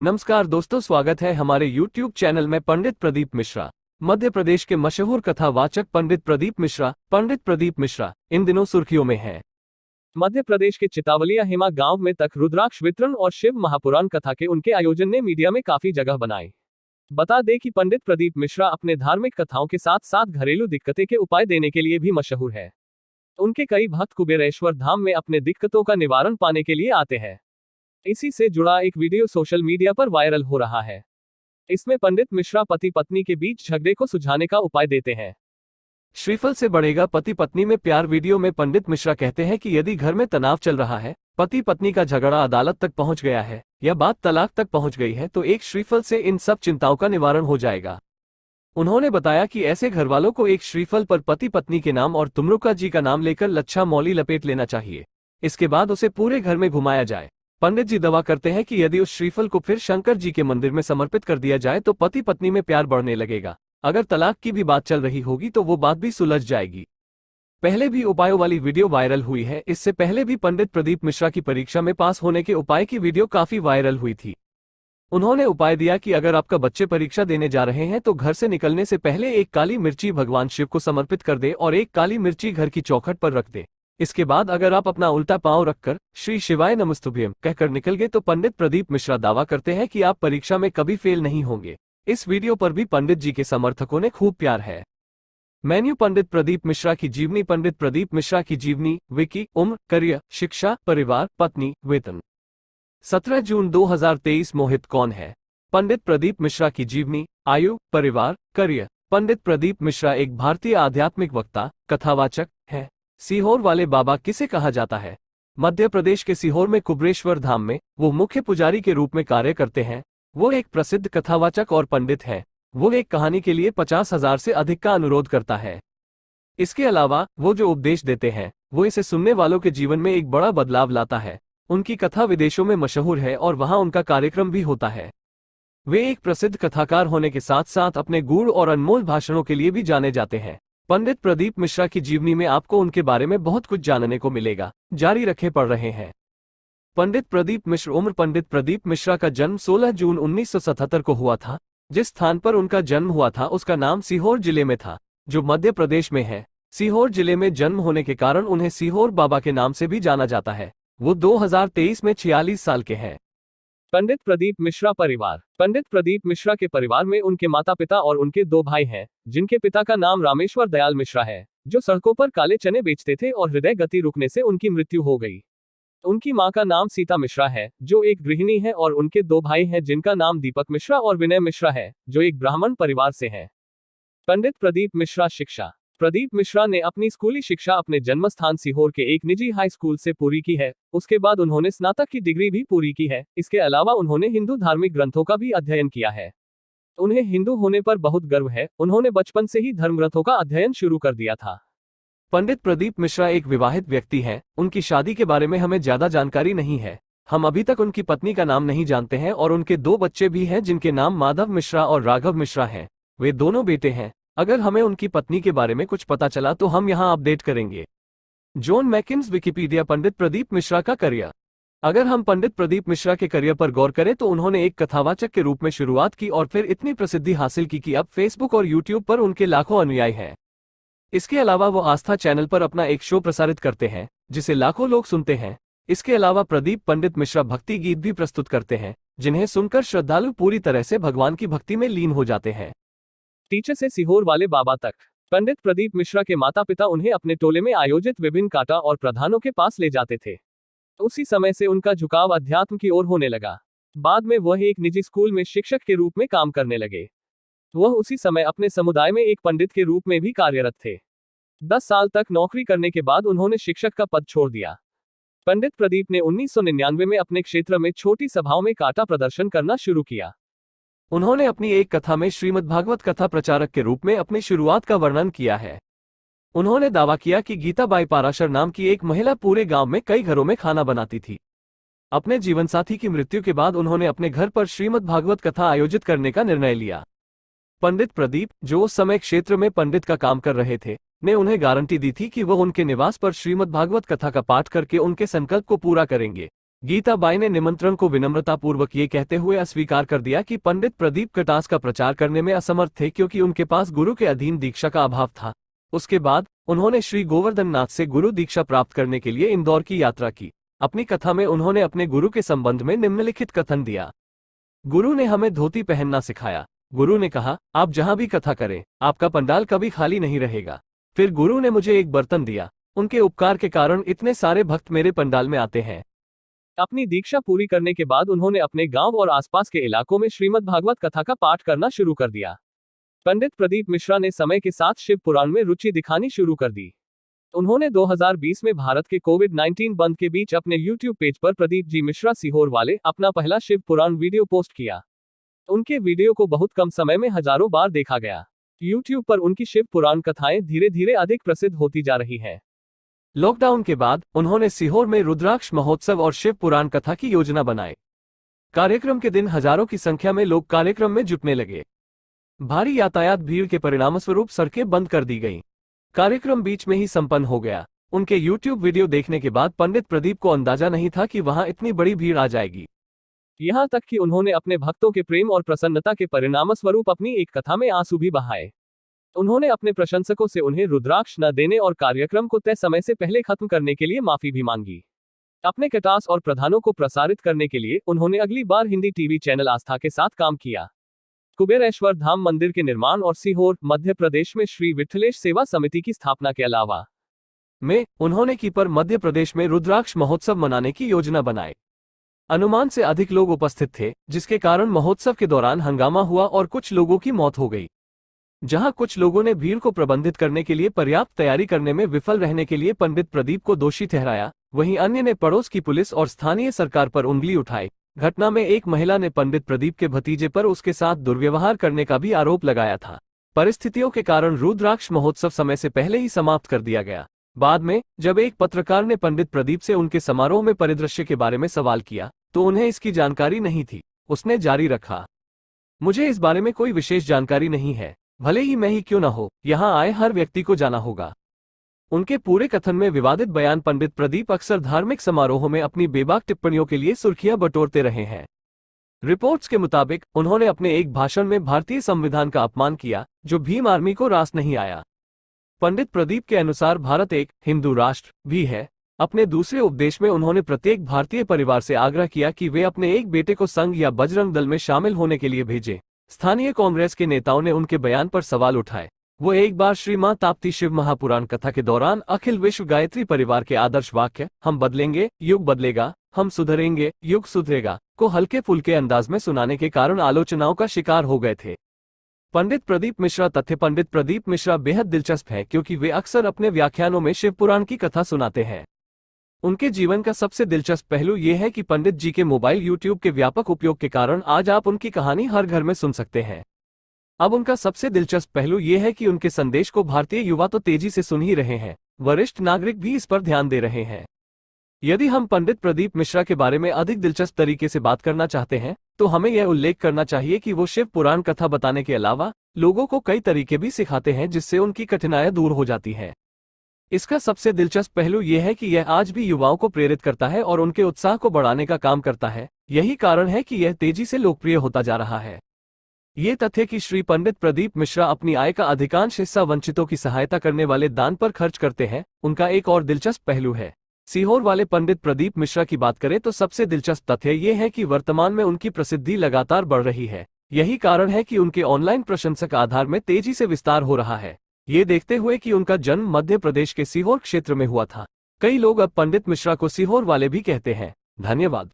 नमस्कार दोस्तों, स्वागत है हमारे YouTube चैनल में। पंडित प्रदीप मिश्रा, मध्य प्रदेश के मशहूर कथावाचक पंडित प्रदीप मिश्रा इन दिनों सुर्खियों में हैं। मध्य प्रदेश के चितावलिया हेमा गांव में तक रुद्राक्ष वितरण और शिव महापुराण कथा के उनके आयोजन ने मीडिया में काफी जगह बनाई। बता दें कि पंडित प्रदीप मिश्रा अपने धार्मिक कथाओं के साथ साथ घरेलू दिक्कतें के उपाय देने के लिए भी मशहूर है। उनके कई भक्त कुबेरेश्वर धाम में अपने दिक्कतों का निवारण पाने के लिए आते हैं। इसी से जुड़ा एक वीडियो सोशल मीडिया पर वायरल हो रहा है। इसमें पंडित मिश्रा पति पत्नी के बीच झगड़े को सुलझाने का उपाय देते हैं। श्रीफल से बढ़ेगा पति पत्नी में प्यार। वीडियो में पंडित मिश्रा कहते हैं कि यदि घर में तनाव चल रहा है, पति पत्नी का झगड़ा अदालत तक पहुंच गया है या बात तलाक तक पहुंच गई है, तो एक श्रीफल से इन सब चिंताओं का निवारण हो जाएगा। उन्होंने बताया कि ऐसे घरवालों को एक श्रीफल पर पति पत्नी के नाम और तुमरुका जी का नाम लेकर लच्छा मौली लपेट लेना चाहिए। इसके बाद उसे पूरे घर में घुमाया जाए। पंडित जी दावा करते हैं कि यदि उस श्रीफल को फिर शंकर जी के मंदिर में समर्पित कर दिया जाए तो पति पत्नी में प्यार बढ़ने लगेगा। अगर तलाक की भी बात चल रही होगी तो वो बात भी सुलझ जाएगी। पहले भी उपायों वाली वीडियो वायरल हुई है। इससे पहले भी पंडित प्रदीप मिश्रा की परीक्षा में पास होने के उपाय की वीडियो काफी वायरल हुई थी। उन्होंने उपाय दिया कि अगर आपका बच्चे परीक्षा देने जा रहे हैं तो घर से निकलने से पहले एक काली मिर्ची भगवान शिव को समर्पित कर दे और एक काली मिर्ची घर की चौखट पर रख दे। इसके बाद अगर आप अपना उल्टा पांव रखकर श्री शिवाय नमस्तुभ्यम कहकर निकल गए तो पंडित प्रदीप मिश्रा दावा करते हैं कि आप परीक्षा में कभी फेल नहीं होंगे। इस वीडियो पर भी पंडित जी के समर्थकों ने खूब प्यार है। मेन्यू पंडित प्रदीप मिश्रा की जीवनी। पंडित प्रदीप मिश्रा की जीवनी, विकी, उम्र, करियर, शिक्षा, परिवार, पत्नी, वेतन। 17 जून 2023। मोहित कौन है? पंडित प्रदीप मिश्रा की जीवनी, आयु, परिवार, करियर। पंडित प्रदीप मिश्रा एक भारतीय आध्यात्मिक वक्ता, कथावाचक है। सीहोर वाले बाबा किसे कहा जाता है? मध्य प्रदेश के सीहोर में कुबेरेश्वर धाम में वो मुख्य पुजारी के रूप में कार्य करते हैं। वो एक प्रसिद्ध कथावाचक और पंडित हैं। वो एक कहानी के लिए 50,000 से अधिक का अनुरोध करता है। इसके अलावा वो जो उपदेश देते हैं वो इसे सुनने वालों के जीवन में एक बड़ा बदलाव लाता है। उनकी कथा विदेशों में मशहूर है और वहां उनका कार्यक्रम भी होता है। वे एक प्रसिद्ध कथाकार होने के साथ साथ अपने गूढ़ और अनमोल भाषणों के लिए भी जाने जाते हैं। पंडित प्रदीप मिश्रा की जीवनी में आपको उनके बारे में बहुत कुछ जानने को मिलेगा। जारी रखे पढ़ रहे हैं। पंडित प्रदीप मिश्र उम्र। पंडित प्रदीप मिश्रा का जन्म 16 जून 1977 को हुआ था। जिस स्थान पर उनका जन्म हुआ था उसका नाम सीहोर जिले में था, जो मध्य प्रदेश में है। सीहोर जिले में जन्म होने के कारण उन्हें सीहोर बाबा के नाम से भी जाना जाता है। वो 2023 में 46 साल के हैं। पंडित प्रदीप मिश्रा परिवार। पंडित प्रदीप मिश्रा के परिवार में उनके माता पिता और उनके 2 भाई हैं, जिनके पिता का नाम रामेश्वर दयाल मिश्रा है, जो सड़कों पर काले चने बेचते थे और हृदय गति रुकने से उनकी मृत्यु हो गई। उनकी मां का नाम सीता मिश्रा है, जो एक गृहिणी है, और उनके 2 भाई हैं, जिनका नाम दीपक मिश्रा और विनय मिश्रा है, जो एक ब्राह्मण परिवार से हैं। पंडित प्रदीप मिश्रा शिक्षा। प्रदीप मिश्रा ने अपनी स्कूली शिक्षा अपने जन्मस्थान सीहोर के एक निजी हाई स्कूल से पूरी की है। उसके बाद उन्होंने स्नातक की डिग्री भी पूरी की है। इसके अलावा उन्होंने हिंदू धार्मिक ग्रंथों का भी अध्ययन किया है। उन्हें हिंदू होने पर बहुत गर्व है। उन्होंने बचपन से ही धर्म ग्रंथों का अध्ययन शुरू कर दिया था। पंडित प्रदीप मिश्रा एक विवाहित व्यक्ति हैं। उनकी शादी के बारे में हमें ज्यादा जानकारी नहीं है। हम अभी तक उनकी पत्नी का नाम नहीं जानते हैं और उनके 2 बच्चे भी हैं, जिनके नाम माधव मिश्रा और राघव मिश्रा हैं। वे दोनों बेटे हैं। अगर हमें उनकी पत्नी के बारे में कुछ पता चला तो हम यहाँ अपडेट करेंगे। John Mackins, Wikipedia. Pandit Pradeep Mishra का करियर। अगर हम पंडित प्रदीप मिश्रा के करियर पर गौर करें तो उन्होंने एक कथावाचक के रूप में शुरुआत की और फिर इतनी प्रसिद्धि हासिल की कि अब फेसबुक और यूट्यूब पर उनके लाखों अनुयायी हैं। इसके अलावा वो आस्था चैनल पर अपना एक शो प्रसारित करते हैं, जिसे लाखों लोग सुनते हैं। इसके अलावा प्रदीप पंडित मिश्रा भक्ति गीत भी प्रस्तुत करते हैं, जिन्हें सुनकर श्रद्धालु पूरी तरह से भगवान की भक्ति में लीन हो जाते हैं। टीचर से सीहोर वाले बाबा तक। पंडित प्रदीप मिश्रा के माता पिता उन्हें अपने टोले में आयोजित विभिन्न काटा और प्रधानों के पास ले जाते थे। उसी समय से उनका झुकाव अध्यात्म की ओर होने लगा। बाद में वह एक निजी स्कूल में शिक्षक के रूप में काम करने लगे। वह उसी समय अपने समुदाय में एक पंडित के रूप में भी कार्यरत थे। 10 साल तक नौकरी करने के बाद उन्होंने शिक्षक का पद छोड़ दिया। पंडित प्रदीप ने 1999 में अपने क्षेत्र में छोटी सभाओं में काटा प्रदर्शन करना शुरू किया। उन्होंने अपनी एक कथा में श्रीमद्भागवत कथा प्रचारक के रूप में अपनी शुरुआत का वर्णन किया है। उन्होंने दावा किया कि गीताबाई पाराशर नाम की एक महिला पूरे गांव में कई घरों में खाना बनाती थी। अपने जीवनसाथी की मृत्यु के बाद उन्होंने अपने घर पर श्रीमद्भागवत कथा आयोजित करने का निर्णय लिया। पंडित प्रदीप, जो उस समय क्षेत्र में पंडित का काम कर रहे थे, ने उन्हें गारंटी दी थी कि वह उनके निवास पर श्रीमद्भागवत कथा का पाठ करके उनके संकल्प को पूरा करेंगे। गीताबाई ने निमंत्रण को विनम्रतापूर्वक ये कहते हुए अस्वीकार कर दिया कि पंडित प्रदीप कटास का प्रचार करने में असमर्थ थे क्योंकि उनके पास गुरु के अधीन दीक्षा का अभाव था। उसके बाद उन्होंने श्री गोवर्धन नाथ से गुरु दीक्षा प्राप्त करने के लिए इंदौर की यात्रा की। अपनी कथा में उन्होंने अपने गुरु के संबंध में निम्नलिखित कथन दिया। गुरु ने हमें धोती पहनना सिखाया। गुरु ने कहा, आप जहां भी कथा करें, आपका पंडाल कभी खाली नहीं रहेगा। फिर गुरु ने मुझे एक बर्तन दिया। उनके उपकार के कारण इतने सारे भक्त मेरे पंडाल में आते हैं। अपनी दीक्षा पूरी करने के बाद उन्होंने अपने गांव और आसपास के इलाकों में श्रीमद् भागवत कथा का पाठ करना शुरू कर दिया। पंडित प्रदीप मिश्रा ने समय के साथ शिव पुराण में रुचि दिखानी शुरू कर दी। उन्होंने 2020 में भारत के कोविड-19 बंद के बीच अपने YouTube पेज पर प्रदीप जी मिश्रा सीहोर वाले अपना पहला शिव पुराण वीडियो पोस्ट किया। उनके वीडियो को बहुत कम समय में हजारों बार देखा गया। YouTube पर उनकी शिव पुराण कथाएं धीरे धीरे अधिक प्रसिद्ध होती जा रही हैं। लॉकडाउन के बाद उन्होंने सीहोर में रुद्राक्ष महोत्सव और शिव पुराण कथा की योजना बनाई। कार्यक्रम के दिन हजारों की संख्या में लोग कार्यक्रम में जुटने लगे। भारी यातायात भीड़ के परिणामस्वरूप सड़कें बंद कर दी गईं। कार्यक्रम बीच में ही संपन्न हो गया। उनके YouTube वीडियो देखने के बाद पंडित प्रदीप को अंदाजा नहीं था कि वहां इतनी बड़ी भीड़ आ जाएगी। यहां तक कि उन्होंने अपने भक्तों के प्रेम और प्रसन्नता के परिणामस्वरूप अपनी एक कथा में आंसू भी बहाए। उन्होंने अपने प्रशंसकों से उन्हें रुद्राक्ष न देने और कार्यक्रम को तय समय से पहले खत्म करने के लिए माफी भी मांगी। अपने कटास और प्रधानों को प्रसारित करने के लिए उन्होंने अगली बार हिंदी टीवी चैनल आस्था के साथ काम किया। कुबेरेश्वर धाम मंदिर के निर्माण और सीहोर, मध्य प्रदेश में श्री विठलेश सेवा समिति की स्थापना के अलावा में उन्होंने की पर मध्य प्रदेश में रुद्राक्ष महोत्सव मनाने की योजना बनाई। अनुमान से अधिक लोग उपस्थित थे, जिसके कारण महोत्सव के दौरान हंगामा हुआ और कुछ लोगों की मौत हो गई। जहां कुछ लोगों ने भीड़ को प्रबंधित करने के लिए पर्याप्त तैयारी करने में विफल रहने के लिए पंडित प्रदीप को दोषी ठहराया, वहीं अन्य ने पड़ोस की पुलिस और स्थानीय सरकार पर उंगली उठाई। घटना में एक महिला ने पंडित प्रदीप के भतीजे पर उसके साथ दुर्व्यवहार करने का भी आरोप लगाया था। परिस्थितियों के कारण रुद्राक्ष महोत्सव समय से पहले ही समाप्त कर दिया गया। बाद में जब एक पत्रकार ने पंडित प्रदीप से उनके समारोह में परिदृश्य के बारे में सवाल किया तो उन्हें इसकी जानकारी नहीं थी। उसने जारी रखा, मुझे इस बारे में कोई विशेष जानकारी नहीं है, भले ही मैं ही क्यों न हो, यहाँ आए हर व्यक्ति को जाना होगा। उनके पूरे कथन में विवादित बयान पंडित प्रदीप अक्सर धार्मिक समारोहों में अपनी बेबाक टिप्पणियों के लिए सुर्खियां बटोरते रहे हैं। रिपोर्ट्स के मुताबिक उन्होंने अपने एक भाषण में भारतीय संविधान का अपमान किया, जो भीम आर्मी को रास नहीं आया। पंडित प्रदीप के अनुसार भारत एक हिंदू राष्ट्र भी है। अपने दूसरे उपदेश में उन्होंने प्रत्येक भारतीय परिवार से आग्रह किया कि वे अपने एक बेटे को संघ या बजरंग दल में शामिल होने के लिए भेजें। स्थानीय कांग्रेस के नेताओं ने उनके बयान पर सवाल उठाए। वो एक बार श्री मां ताप्ती शिव महापुराण कथा के दौरान अखिल विश्व गायत्री परिवार के आदर्श वाक्य हम बदलेंगे, युग बदलेगा, हम सुधरेंगे, युग सुधरेगा को हल्के फुल्के अंदाज में सुनाने के कारण आलोचनाओं का शिकार हो गए थे। पंडित प्रदीप मिश्रा तथ्य पंडित प्रदीप मिश्रा बेहद दिलचस्प है क्योंकि वे अक्सर अपने व्याख्यानों में शिव पुराण की कथा सुनाते हैं। उनके जीवन का सबसे दिलचस्प पहलू यह है कि पंडित जी के मोबाइल यूट्यूब के व्यापक उपयोग के कारण आज आप उनकी कहानी हर घर में सुन सकते हैं। अब उनका सबसे दिलचस्प पहलू यह है कि उनके संदेश को भारतीय युवा तो तेजी से सुन ही रहे हैं, वरिष्ठ नागरिक भी इस पर ध्यान दे रहे हैं। यदि हम पंडित प्रदीप मिश्रा के बारे में अधिक दिलचस्प तरीके से बात करना चाहते हैं तो हमें यह उल्लेख करना चाहिए कि वो शिव पुराण कथा बताने के अलावा लोगों को कई तरीके भी सिखाते हैं जिससे उनकी कठिनाइयां दूर हो जाती हैं। इसका सबसे दिलचस्प पहलू यह है कि यह आज भी युवाओं को प्रेरित करता है और उनके उत्साह को बढ़ाने का काम करता है। यही कारण है कि यह तेजी से लोकप्रिय होता जा रहा है। ये तथ्य कि श्री पंडित प्रदीप मिश्रा अपनी आय का अधिकांश हिस्सा वंचितों की सहायता करने वाले दान पर खर्च करते हैं, उनका एक और दिलचस्प पहलू है। सीहोर वाले पंडित प्रदीप मिश्रा की बात करें तो सबसे दिलचस्प तथ्य ये है कि वर्तमान में उनकी प्रसिद्धि लगातार बढ़ रही है। यही कारण है कि उनके ऑनलाइन प्रशंसक आधार में तेजी से विस्तार हो रहा है। ये देखते हुए कि उनका जन्म मध्य प्रदेश के सीहोर क्षेत्र में हुआ था, कई लोग अब पंडित मिश्रा को सीहोर वाले भी कहते हैं। धन्यवाद।